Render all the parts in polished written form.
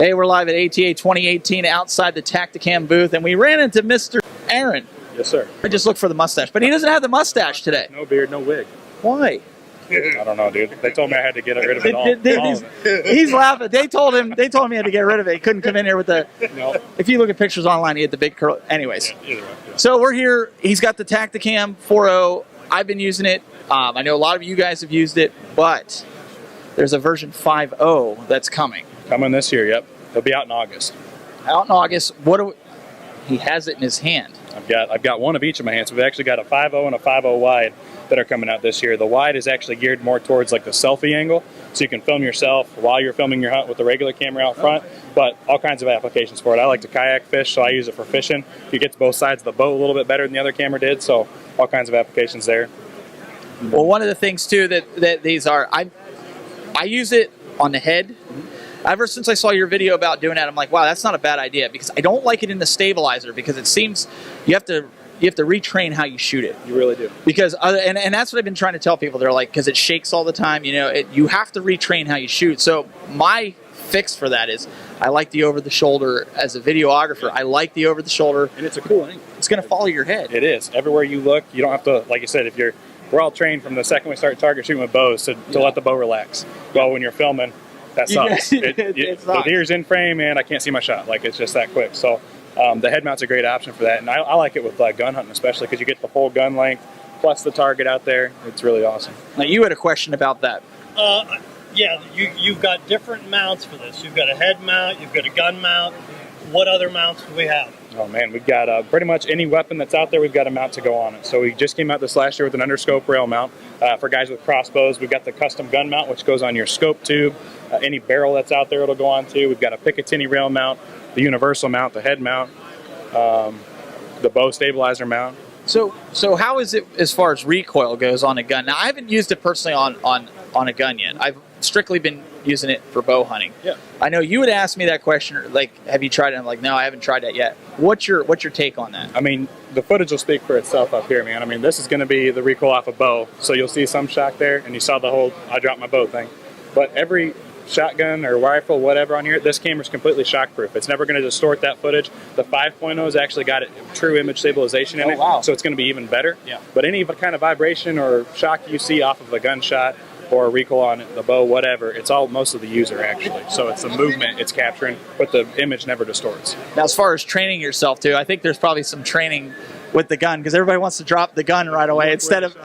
Hey, we're live at ATA 2018 outside the Tactacam booth, and we ran into Mr. Aaron. Yes, sir. I just looked for the mustache, but he doesn't have the mustache today. No beard, no wig. Why? I don't know, dude. They told me I had to get rid of it all. He's laughing. They told him he had to get rid of it. He couldn't come in here with the. No. If you look at pictures online, he had the big curl. Anyways, Yeah, either way, yeah. So we're here. He's got the Tactacam 4.0. I've been using it. I know a lot of you guys have used it, but there's a version 5.0 that's coming. Coming this year, yep. It'll be out in August. Out in August. He has it in his hand. I've got one of each in my hands. We've actually got a 5.0 and a 5.0 wide that are coming out this year. The wide is actually geared more towards like the selfie angle, so you can film yourself while you're filming your hunt with the regular camera out front, but all kinds of applications for it. I like to kayak fish, so I use it for fishing. You get to both sides of the boat a little bit better than the other camera did, so all kinds of applications there. Well, one of the things too that these are, I use it on the head. Ever since I saw your video about doing that, I'm like, wow, that's not a bad idea, because I don't like it in the stabilizer, because it seems you have to retrain how you shoot it. You really do. Because and that's what I've been trying to tell people. They're like, because it shakes all the time, you have to retrain how you shoot. So my fix for that is I like the over the shoulder. As a videographer, I like the over the shoulder, And it's a cool angle. It's going to follow your head. It is. Everywhere you look, you don't have to, like you said, we're all trained from the second we start target shooting with bows to let the bow relax. Well, when you're filming, that sucks. The deer's in frame and I can't see my shot. Like, it's just that quick. So the head mount's a great option for that. And I like it with gun hunting, especially because you get the full gun length plus the target out there. It's really awesome. Now, you had a question about that. Yeah, you've got different mounts for this. You've got a head mount, you've got a gun mount. What other mounts do we have? Oh man, we've got pretty much any weapon that's out there, we've got a mount to go on it. So we just came out this last year with an underscope rail mount. For guys with crossbows, we've got the custom gun mount, which goes on your scope tube. Any barrel that's out there, it'll go on to. We've got a Picatinny rail mount, the universal mount, the head mount, the bow stabilizer mount. So how is it as far as recoil goes on a gun? Now, I haven't used it personally on a gun yet. I've strictly been using it for bow hunting. Yeah. I know you would ask me that question, like, have you tried it? I'm like, no, I haven't tried that yet. What's your take on that? I mean, the footage will speak for itself up here, man. I mean, this is going to be the recoil off a bow, so you'll see some shock there, and you saw the whole I dropped my bow thing. But every shotgun or rifle, whatever on here, this camera's completely shock-proof. It's never going to distort that footage. The 5.0 has actually got true image stabilization in it, wow. So it's going to be even better. Yeah. But any kind of vibration or shock you see off of a gunshot or a recoil on the bow, whatever, it's all most of the user actually. So it's the movement it's capturing, but the image never distorts. Now, as far as training yourself too, I think there's probably some training with the gun, because everybody wants to drop the gun right away instead of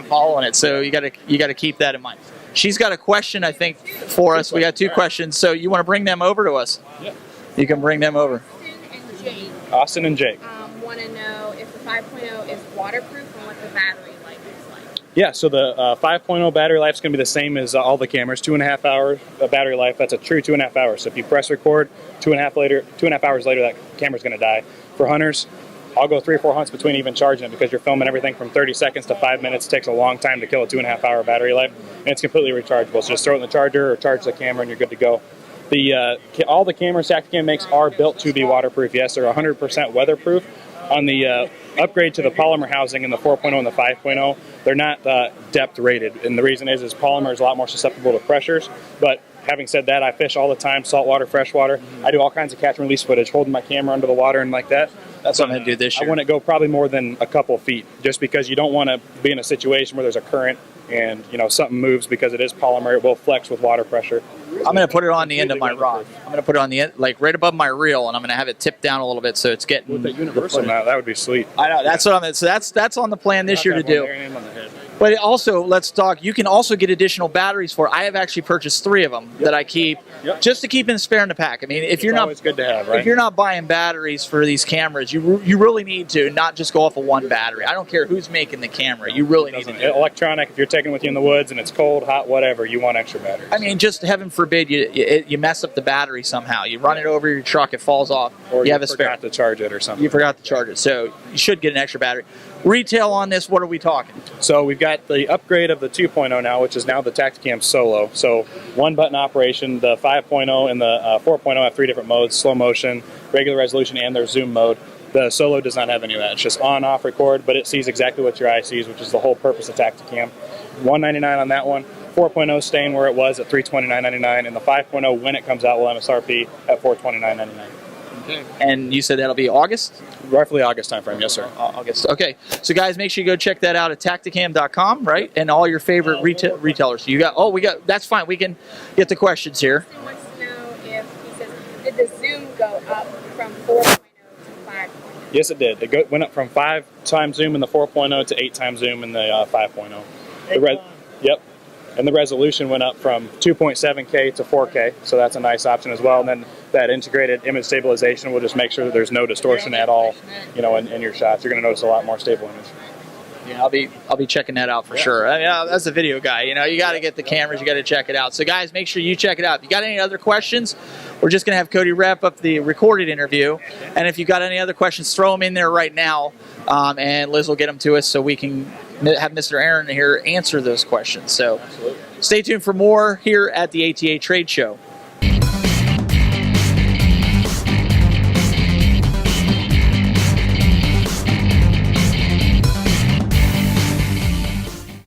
following it. So you got to keep that in mind. She's got a question, I think, for us. We got two questions. So you want to bring them over to us? Yeah. You can bring them over. Austin and Jake Want to know if the 5.0 is waterproof and what the battery life is like. Yeah, so the 5.0 battery life is going to be the same as all the cameras, 2.5 hours battery life. That's a true 2.5 hours. So if you press record, 2.5 hours later, that camera's going to die. For hunters, I'll go 3 or 4 hunts between even charging it, because you're filming everything from 30 seconds to 5 minutes. It takes a long time to kill a 2.5 hour battery life, and it's completely rechargeable. So just throw it in the charger or charge the camera and you're good to go. All the cameras Tactacam makes are built to be waterproof. Yes, they're 100% weatherproof. On the upgrade to the polymer housing in the 4.0 and the 5.0, they're not depth rated, and the reason is polymer is a lot more susceptible to pressures. But having said that, I fish all the time, saltwater, freshwater. I do all kinds of catch and release footage, holding my camera under the water and like that. That's what I'm going to do this year. I wouldn't go probably more than a couple feet, just because you don't want to be in a situation where there's a current and something moves, because it is polymer. It will flex with water pressure. I'm going to put it on the end of my rod. I'm going to put it on the end, like right above my reel, and I'm going to have it tipped down a little bit so it's getting. With the universal mount, that would be sweet. I know, that's what I'm. So that's on the plan this year to do. But also, let's talk. You can also get additional batteries for it. I have actually purchased 3 of them that I keep just to keep in spare in the pack. I mean, if you're not, always good to have, right? If you're not buying batteries for these cameras, you really need to not just go off of one battery. I don't care who's making the camera. You really need to do it. Electronic. If you're taking it with you in the woods and it's cold, hot, whatever, you want extra batteries. I mean, just heaven forbid you mess up the battery somehow. You run it over your truck, it falls off. Or you have a spare. Forgot to charge it or something. You forgot to charge it, so you should get an extra battery. Retail on this, what are we talking? So we've got the upgrade of the 2.0 now, which is now the Tactacam Solo. So 1-button operation. The 5.0 and the 4.0 have 3 different modes: slow motion, regular resolution, and their zoom mode. The Solo does not have any of that. It's just on, off, record, but it sees exactly what your eye sees, which is the whole purpose of Tactacam. $199 on that one. 4.0 staying where it was at $329.99, and the 5.0 when it comes out will MSRP at $429.99. Okay. And you said that'll be August? Roughly August timeframe, yes, sir. August. Okay. So guys, make sure you go check that out at Tactacam.com, right? And all your favorite retailers. You got. Oh, we got. That's fine. We can get the questions here. He wants to know if he says, did the zoom go up from 4.0 to 5.0? Yes, it did. It went up from 5 times zoom in the 4.0 to 8 times zoom in the 5.0. Yep. And the resolution went up from 2.7K to 4K, so that's a nice option as well. And then that integrated image stabilization will just make sure that there's no distortion at all, you know, in your shots. You're going to notice a lot more stable image. Yeah, I'll be checking that out for sure. I mean, as a video guy, you know, you got to get the cameras, you got to check it out. So guys, make sure you check it out. If you got any other questions, we're just going to have Cody wrap up the recorded interview. And if you got any other questions, throw them in there right now, and Liz will get them to us so we can have Mr. Aaron here answer those questions. So stay tuned for more here at the ATA Trade Show.